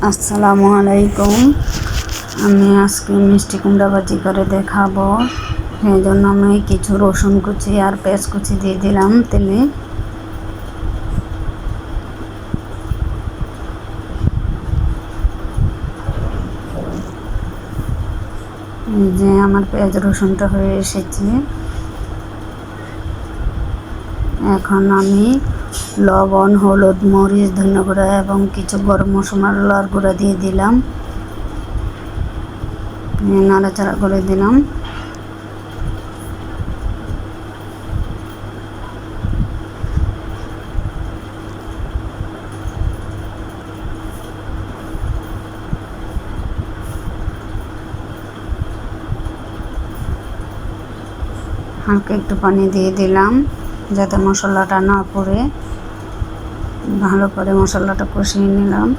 আসসালামু আলাইকুম। আমি আজকে মিষ্টি কুমড়া ভাজি করে দেখাবো। সেই জন্য আমি কিছু রসুন কুচি আর পেঁয়াজ কুচি দিয়ে দিলাম তেলে। এই যে আমার পেঁয়াজ রসুনটা হয়ে এসেছে। এখন আমি লবণ, হলুদ, মরিচ, ধনে গুঁড়া এবং কিছু গরম মশলার গুঁড়া দিয়ে দিলাম। নাড়াচাড়া করে দিলাম। হালকা একটু পানি দিয়ে দিলাম যাতে মশলাটা না পড়ে। ভালো করে মশলাটা কষিয়ে নিলাম।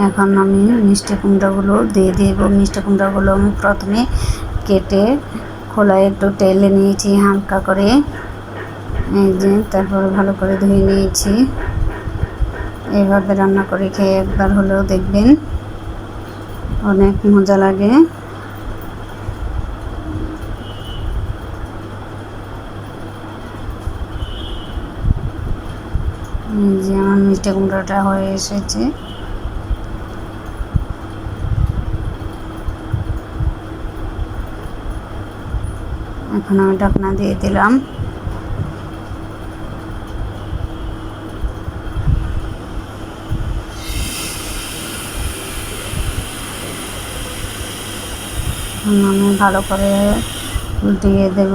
এখন আমি মিষ্টি কুমড়াগুলো দিয়ে দেব। মিষ্টি কুমড়াগুলো আমি প্রথমে কেটে খোলায় একটু তেলে নিয়েছি হালকা করে। এই যে তারপর ভালো করে ধুয়ে নিয়েছি। এইভাবে রান্না করে খেয়ে একবার হলেও দেখবেন, অনেক মজা লাগে। এই যে আমার মিষ্টি কুমড়াটা হয়ে এসেছে। এখন আমি ঢাকনা দিয়ে দিলাম। আমি ভালো করে উল্টিয়ে দেব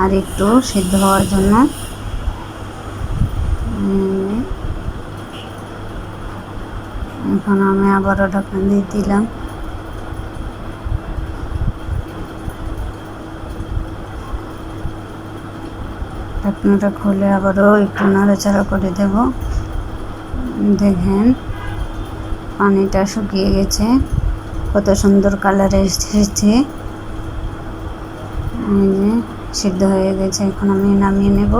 আর একটু সিদ্ধ হওয়ার জন্য। এখন আমি আবারও ঢাকনা দিয়ে দিলাম। ঢাকনাটা খুলে আবারও একটু নাড়াচাড়া করে দেব। দেখেন পানিটা শুকিয়ে গেছে, কত সুন্দর কালার এসেছে। সিদ্ধ হয়ে গেছে। এখন আমি নামিয়ে নেব।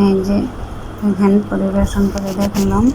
এই যে এখানে পরিবেশন করে দেখালাম।